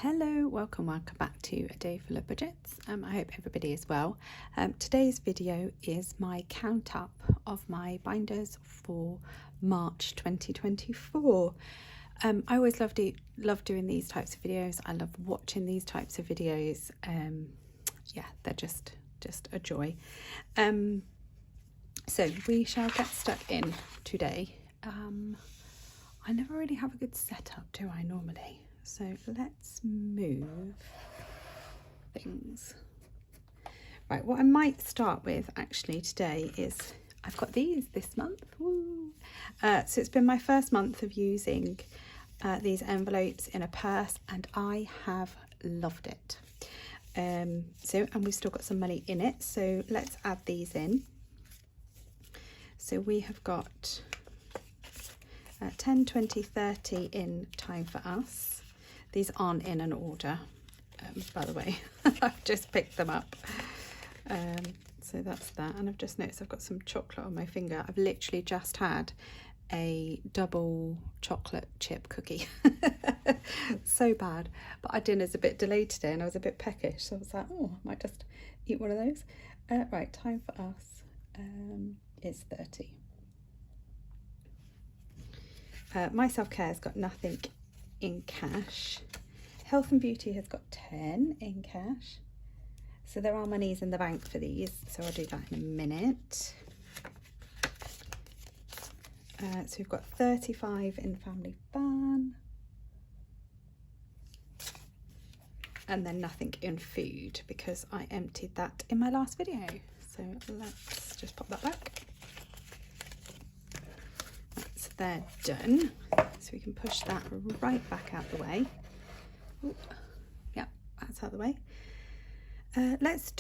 Hello, welcome back to A Day Full of Budgets. I hope everybody is well. Today's video is my count up of my binders for March 2024. I always love doing these types of videos. I love watching these types of videos. Yeah, they're just a joy. So we shall get stuck in today. I never really have a good setup, do I, normally? So let's move things. Right, what I might start with actually today is I've got these this month. Woo. So it's been my first month of using these envelopes in a purse and I have loved it. And we've still got some money in it, so let's add these in. So we have got 10, 20, 30 in Time for Us. These aren't in an order, by the way. I've just picked them up. So that's that. And I've just noticed I've got some chocolate on my finger. I've literally just had a double chocolate chip cookie. So bad. But our dinner's a bit delayed today and I was a bit peckish. So I was like, oh, I might just eat one of those. Right, Time for Us is 30. My Self-Care has got nothing in cash. Health and Beauty has got 10 in cash. So there are monies in the bank for these, so I'll do that in a minute. So we've got 35 in Family Fun. And then nothing in food because I emptied that in my last video. So let's just pop that back. So they're done. So we can push that right back out the way. Ooh, yeah, that's out the way. Let's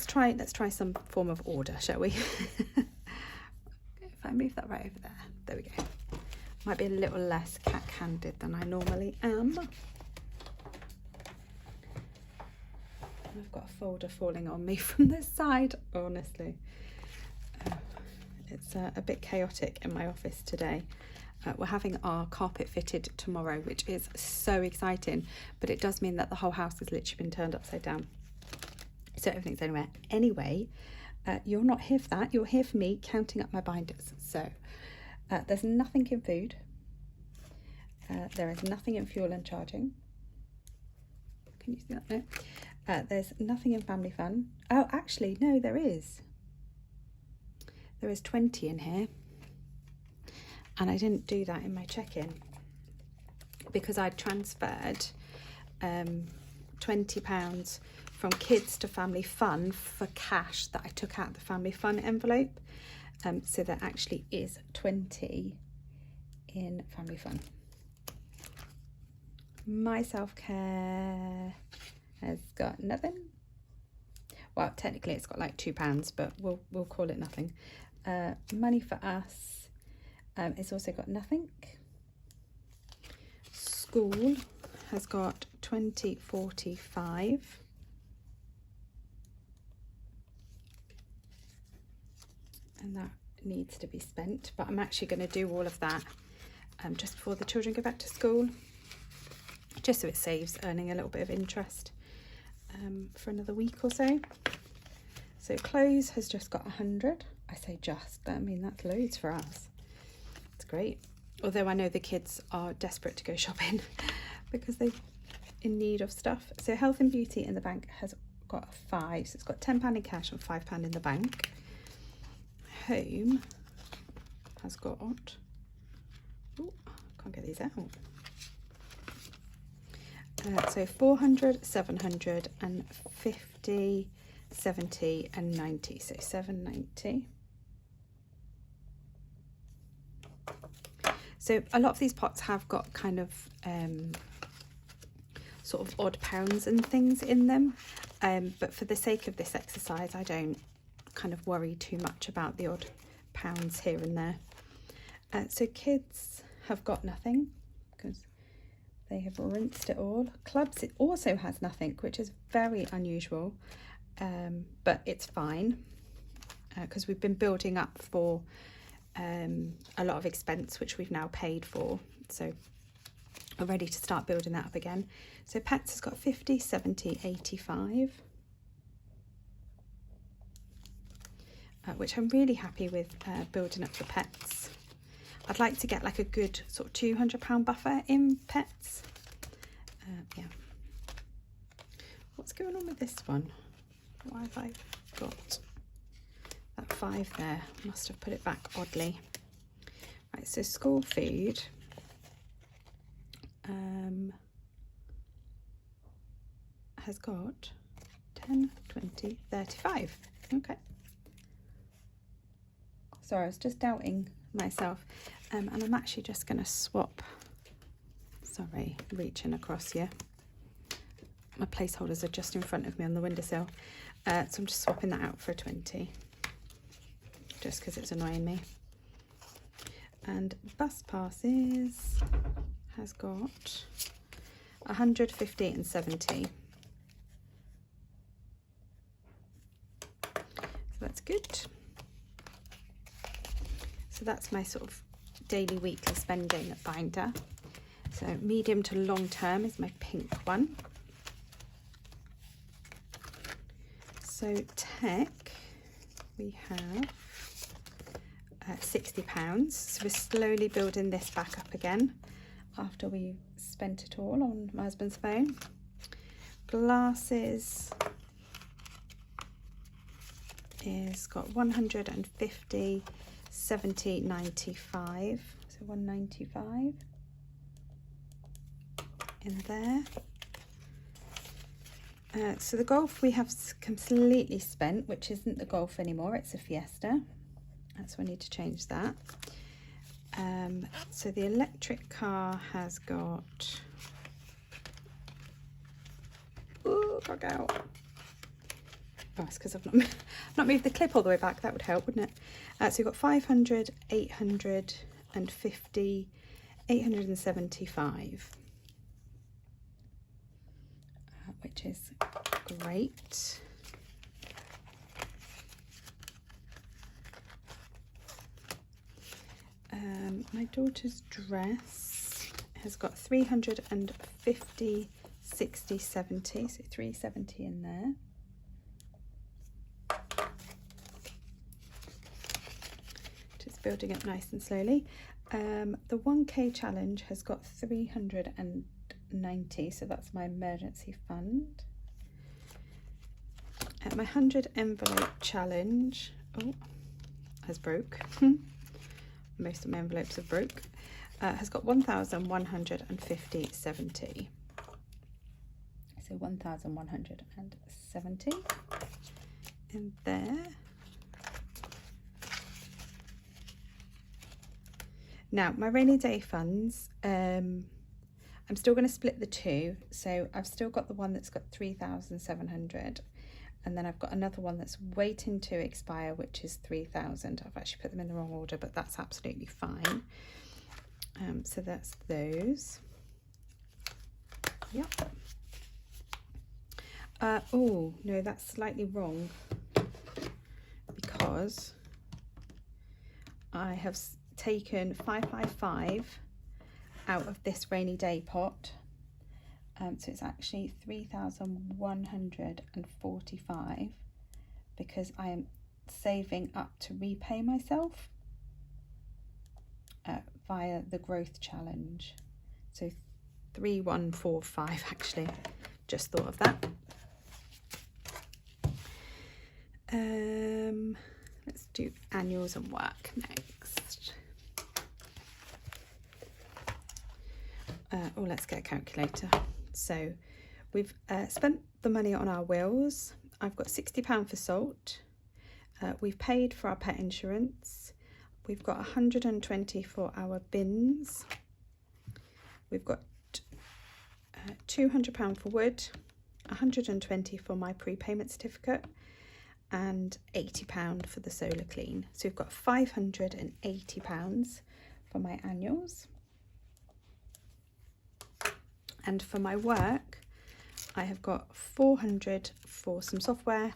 try some form of order, shall we? If I move that right over there, there we go. Might be a little less cat-handed than I normally am. I've got a folder falling on me from this side, honestly. It's a bit chaotic in my office today. We're having our carpet fitted tomorrow, which is so exciting, but it does mean that the whole house has literally been turned upside down. So everything's anywhere. Anyway, you're not here for that. You're here for me counting up my binders. So there's nothing in food. There is nothing in fuel and charging. Can you see that? No. There's nothing in Family Fun. Oh, actually, no, there is. There is 20 in here. And I didn't do that in my check-in because I'd transferred £20 from kids to Family Fun for cash that I took out of the Family Fun envelope. So there actually is 20 in Family Fun. My Self-Care has got nothing. Well, technically it's got like £2, but we'll call it nothing. Money for Us. It's also got nothing. School has got 20.45. And that needs to be spent, but I'm actually going to do all of that just before the children go back to school, just so it saves earning a little bit of interest for another week or so. So clothes has just got 100. I say just, I mean that's loads for us. Great, although I know the kids are desperate to go shopping because they're in need of stuff. So Health and Beauty in the bank has got a 5, so it's got £10 in cash and £5 in the bank. Home has got, ooh, can't get these out. So 400, 700 and 50, 70 and 90, so 790. So a lot of these pots have got kind of sort of odd pounds and things in them, but for the sake of this exercise I don't kind of worry too much about the odd pounds here and there. So kids have got nothing because they have rinsed it all. Clubs, it also has nothing, which is very unusual, but it's fine because we've been building up for a lot of expense which we've now paid for, so are ready to start building that up again. So Pets has got 50, 70, 85. Which I'm really happy with building up for Pets. I'd like to get like a good sort of £200 buffer in Pets. Yeah. What's going on with this one? Why have I got that 5 there? Must have put it back oddly. Right, so school food. Has got 10, 20, 35. Okay. Sorry, I was just doubting myself. And I'm actually just going to swap. Sorry, reaching across here. My placeholders are just in front of me on the windowsill. So I'm just swapping that out for a 20. Just because it's annoying me. And bus passes has got 100, 50 and 70. So that's good. So that's my sort of daily, weekly spending binder. So medium to long term is my pink one. So tech, we have £60. So we're slowly building this back up again after we spent it all on my husband's phone. Glasses is got 150, 70, 95, so 195 in there. So the Golf we have completely spent, which isn't the Golf anymore, it's a Fiesta. So I need to change that. So the electric car has got, oh, got out. Oh, it's because I've not moved the clip all the way back. That would help, wouldn't it? So you've got 500, 850, 875, which is great. My daughter's dress has got 350, 60, 70, so 370 in there. Just building up nice and slowly. The 1K challenge has got 390, so that's my emergency fund. My 100 envelope challenge, oh, has broke. Most of my envelopes have broke. Has got 1,150, 70. So 1,170 in there. Now my rainy day funds, I'm still going to split the two. So I've still got the one that's got 3,700. And then I've got another one that's waiting to expire, which is 3,000. I've actually put them in the wrong order, but that's absolutely fine. So that's those. Yep. Oh, no, that's slightly wrong because I have taken 555 out of this rainy day pot. So it's actually 3,145 because I am saving up to repay myself via the growth challenge. So 3,145 actually, just thought of that. Let's do annuals and work next. Oh, let's get a calculator. So we've spent the money on our wills. I've got £60 for salt. We've paid for our pet insurance. We've got 120 for our bins. We've got £200 for wood, 120 for my prepayment certificate, and £80 for the solar clean. So we've got £580 for my annuals. And for my work, I have got 400 for some software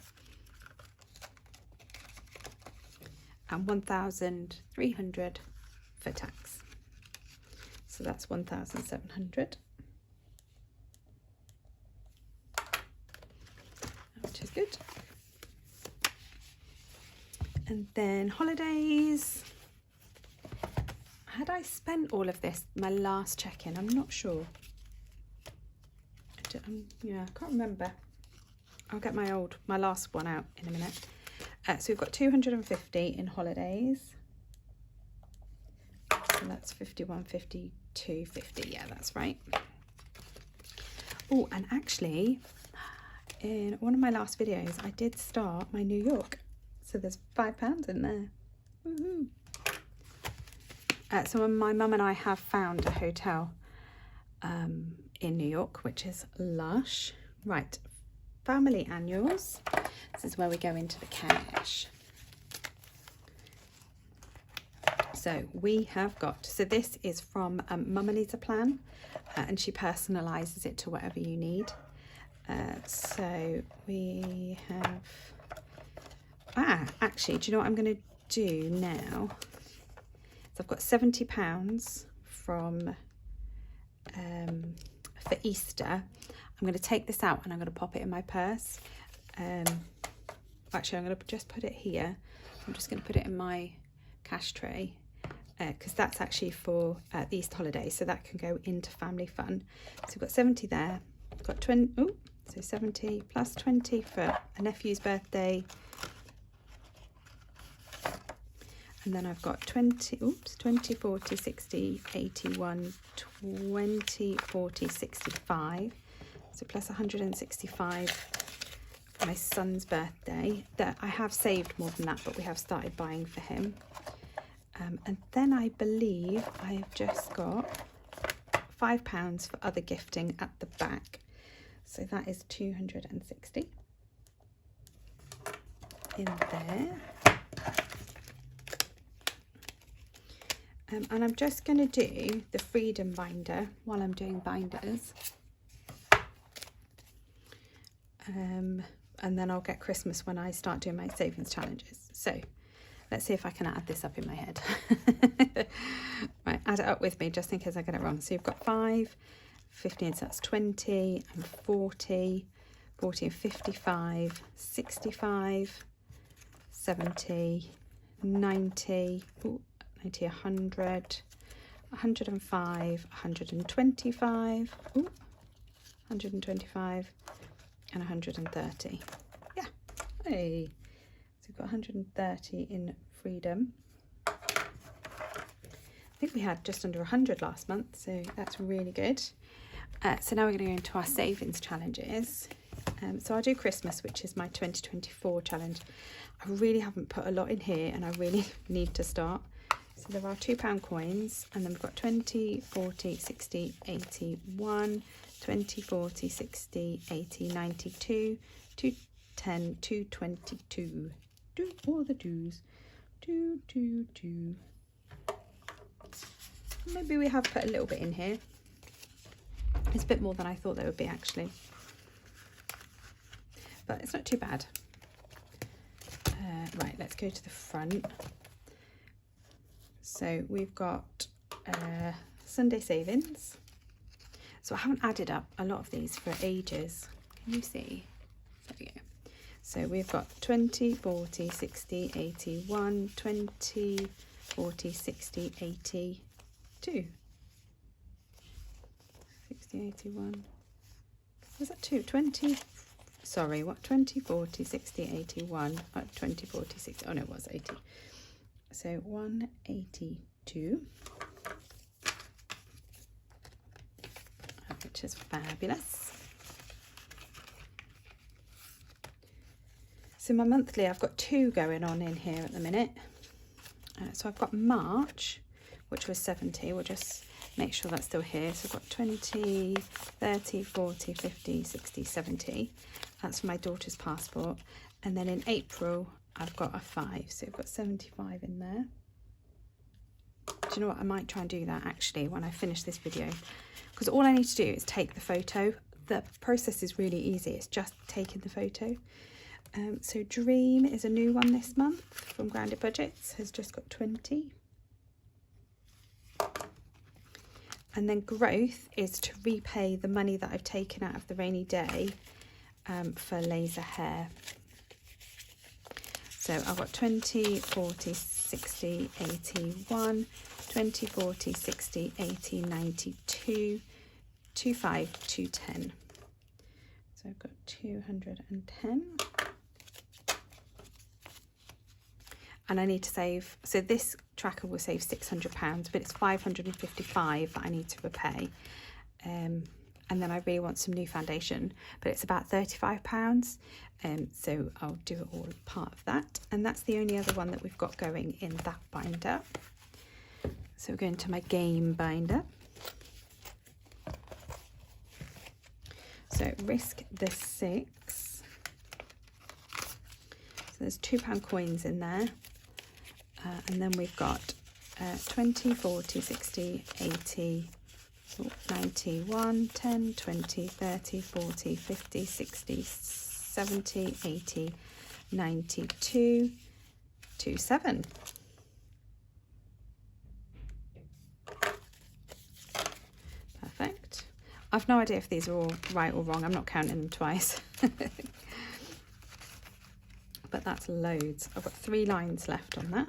and 1,300 for tax. So that's 1,700, which is good. And then holidays. Had I spent all of this my last check-in? I'm not sure. Yeah, I can't remember. I'll get my last one out in a minute. So we've got 250 in holidays. So that's 51, 52, 50. Yeah, that's right. Oh, and actually, in one of my last videos, I did start my New York. So there's £5 in there. Woohoo! So my mum and I have found a hotel in New York, which is lush. Right, family annuals. This is where we go into the cash. So we have got, so this is from Mama Needs a Plan, and she personalises it to whatever you need. So we have, actually, do you know what I'm going to do now? So I've got £70 from for Easter. I'm going to take this out and I'm going to pop it in my purse. Actually, I'm going to just put it here. I'm just going to put it in my cash tray because that's actually for the Easter holiday, so that can go into family fun. So we've got 70 there. We've got 20. Oh, so 70 plus 20 for a nephew's birthday. And then I've got 20, 40, 60, 81, 20, 40, 65. So plus 165 for my son's birthday. That I have saved more than that, but we have started buying for him. And then I believe I have just got £5 for other gifting at the back. So that is 260 in there. And I'm just going to do the Freedom binder while I'm doing binders. And then I'll get Christmas when I start doing my savings challenges. So let's see if I can add this up in my head. Right, add it up with me just in case I get it wrong. So you've got 5, 15, so that's 20 and 40, 40 and 55, 65, 70, 90, 90, 100, 105, 125, 125 and 130. Yeah, hey. So we've got 130 in Freedom. I think we had just under 100 last month, so that's really good. So now we're going to go into our savings challenges. So I'll do Christmas, which is my 2024 challenge. I really haven't put a lot in here and I really need to start. So there are £2 coins, and then we've got 20, 40, 60, 81, 20, 40, 60, 80, 92, 210, 222. Do all the twos. 2, 2, 2. Maybe we have put a little bit in here. It's a bit more than I thought there would be, actually. But it's not too bad. Right, let's go to the front. So we've got Sunday savings. So I haven't added up a lot of these for ages. Can you see? There we go. So we've got 20, 40, 60, 81, 20, 40, 60, 82. 60, 81. Was that 2? 20. Sorry, what? 20, 40, 60, 81. 20, 40, 60. Oh no, it was 80. So 182. Which is fabulous. So my monthly, I've got 2 going on in here at the minute. So I've got March, which was 70. We'll just make sure that's still here. So I've got 20, 30, 40, 50, 60, 70. That's for my daughter's passport. And then in April, I've got a 5. So I've got 75 in there. Do you know what? I might try and do that actually when I finish this video. Because all I need to do is take the photo. The process is really easy. It's just taking the photo. So Dream is a new one this month from Grounded Budgets, has just got 20. And then growth is to repay the money that I've taken out of the rainy day for laser hair. So I've got 20, 40, 60, 81, 20, 40, 60, 80, 92, 25, 210. So I've got 210. And I need to save, so this tracker will save £600, but it's 555 that I need to repay. And then I really want some new foundation, but it's about £35. So I'll do it all part of that. And that's the only other one that we've got going in that binder. So we're going to my game binder. So Risk the 6. So there's £2 coins in there. And then we've got 20, 40, 60, 80, 91, 10, 20, 30, 40, 50, 60, 70, 80, 92, 27. Perfect. I've no idea if these are all right or wrong. I'm not counting them twice. But that's loads. I've got 3 lines left on that.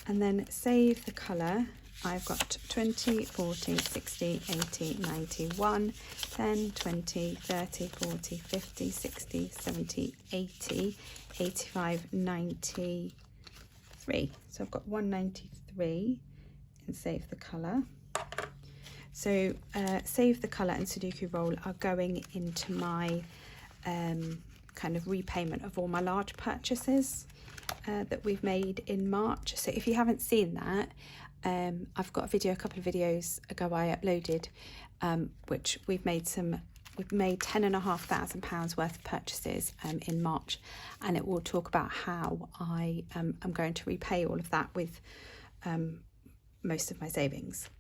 And then save the colour. I've got 20, 40, 60, 80, 91, 10, 20, 30, 40, 50, 60, 70, 80, 85, 93. So I've got 193 and save the colour. So save the colour and Sudoku roll are going into my kind of repayment of all my large purchases that we've made in March. So if you haven't seen that, I've got a video, a couple of videos ago I uploaded, which we've made £10,500 worth of purchases in March, and it will talk about how I am going to repay all of that with most of my savings.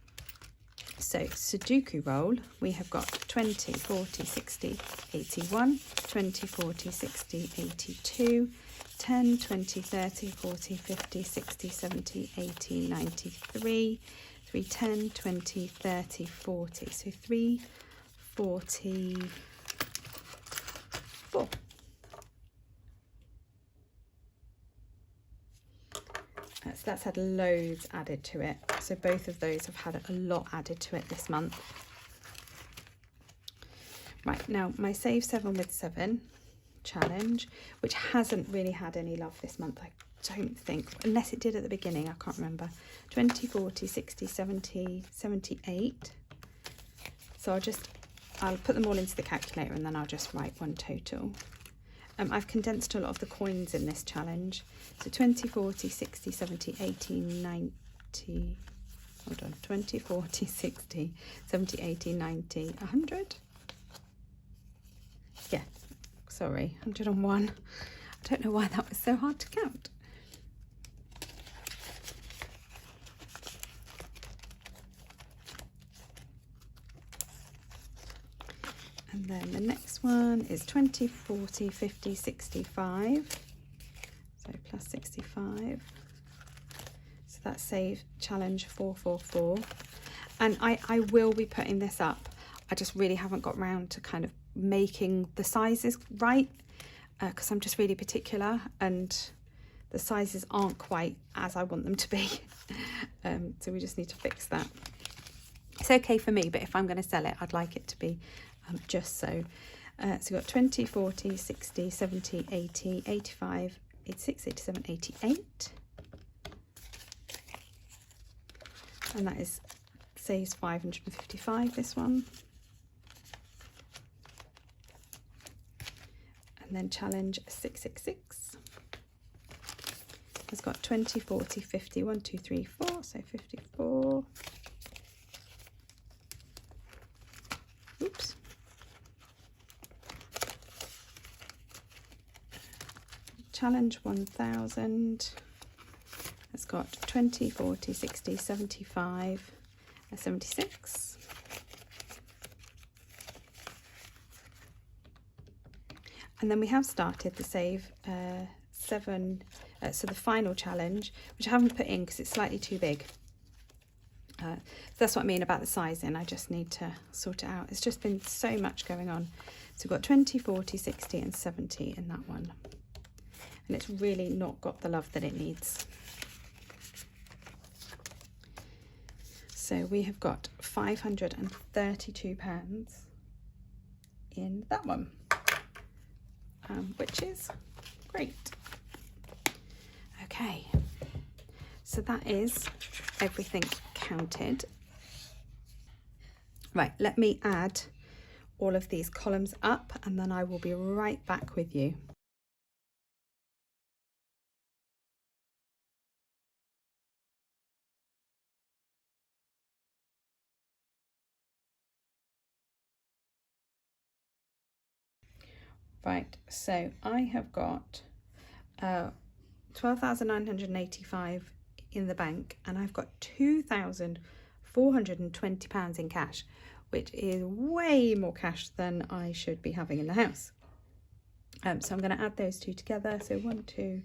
So Sudoku roll, we have got 20, 40, 60, 81, 20, 40, 60, 82, 10, 20, 30, 40, 50, 60, 70, 80, 93, 310, 20, 30, 40. So 344. That's had loads added to it. So both of those have had a lot added to it this month. Right, now my Save 7 with 7 challenge, which hasn't really had any love this month, I don't think, unless it did at the beginning, I can't remember. 20, 40, 60, 70, 78. So I'll put them all into the calculator and then I'll just write one total. I've condensed a lot of the coins in this challenge. So 20, 40, 60, 70, 80, 90, hold on, 20, 40, 60, 70, 80, 90, 100. Yeah, sorry, 101. I don't know why that was so hard to count. And then the next one is 20, 40, 50, 65. So plus 65. So that's Save Challenge 444. And I will be putting this up. I just really haven't got round to kind of making the sizes right, because I'm just really particular and the sizes aren't quite as I want them to be. So we just need to fix that. It's okay for me, but if I'm going to sell it, I'd like it to be just so. So we've got 20, 40, 60, 70, 80, 85, 86, 87, 88. And that is saves 555, this one. And then challenge 666 has got 20, 40, 50, 1, 2, 3, 4, so 54. Oops. Challenge 1000 has got 20, 40, 60, 75, 76. And then we have started the Save 7, so the final challenge, which I haven't put in because it's slightly too big. So that's what I mean about the sizing. I just need to sort it out. It's just been so much going on. So we've got 20, 40, 60 and 70 in that one. And it's really not got the love that it needs. So we have got £532 in that one, which is great. Okay, so that is everything counted. Right, let me add all of these columns up and then I will be right back with you. Right, so I have got 12,985 in the bank and I've got £2,420 in cash, which is way more cash than I should be having in the house. So I'm going to add those two together. So 1, 2,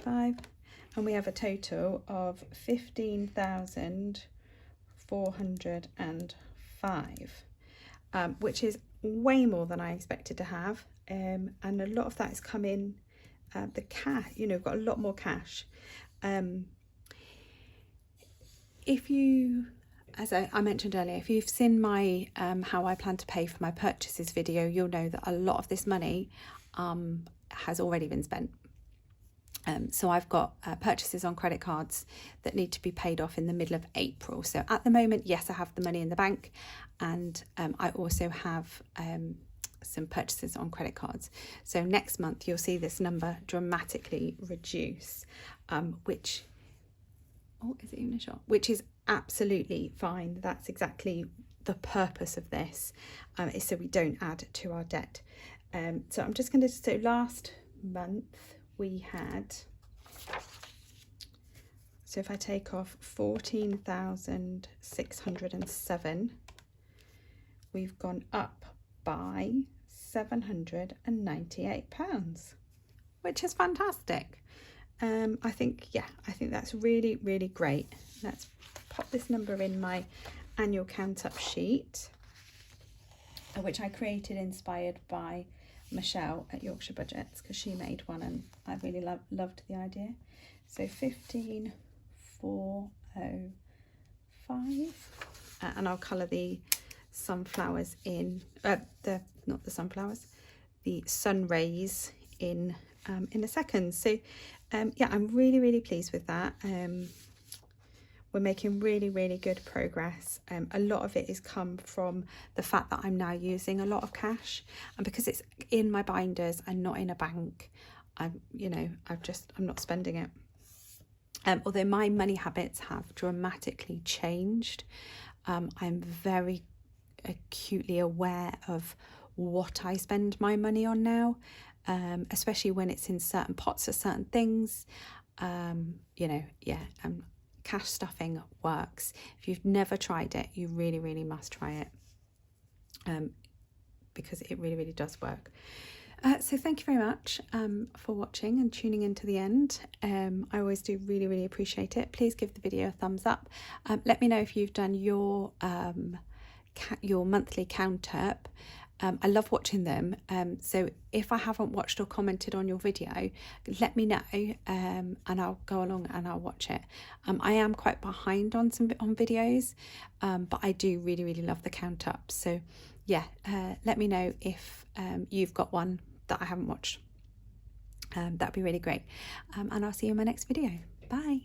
5, and we have a total of 15,405, which is way more than I expected to have. And a lot of that has come in the cash, you know, got a lot more cash. If you, as I mentioned earlier, if you've seen my how I plan to pay for my purchases video, you'll know that a lot of this money has already been spent. So I've got purchases on credit cards that need to be paid off in the middle of April. So at the moment, yes, I have the money in the bank, and I also have some purchases on credit cards. So next month you'll see this number dramatically reduce, which, oh, is it even a shot? Which is absolutely fine. That's exactly the purpose of this, is so we don't add to our debt. So I'm just going to, so last month we had, so if I take off 14,607, we've gone up by £798, which is fantastic. I think that's really, really great. Let's pop this number in my annual count up sheet, which I created inspired by Michelle at Yorkshire Budgets, because she made one and I really loved the idea. So 15,405, and I'll colour the sunflowers in, the sun rays in a second. So yeah, I'm really, really pleased with that. We're making really, really good progress. A lot of it has come from the fact that I'm now using a lot of cash, and because it's in my binders and not in a bank, I'm not spending it. Although my money habits have dramatically changed, I'm very acutely aware of what I spend my money on now, especially when it's in certain pots for certain things. Cash stuffing works. If you've never tried it, you really, really must try it, because it really, really does work. So thank you very much for watching and tuning in to the end. I always do really, really appreciate it. Please give the video a thumbs up. Let me know if you've done your monthly count up. I love watching them. So if I haven't watched or commented on your video, let me know, and I'll go along and I'll watch it. I am quite behind on videos, but I do really, really love the count up. So yeah, let me know if you've got one that I haven't watched. That'd be really great. And I'll see you in my next video. Bye.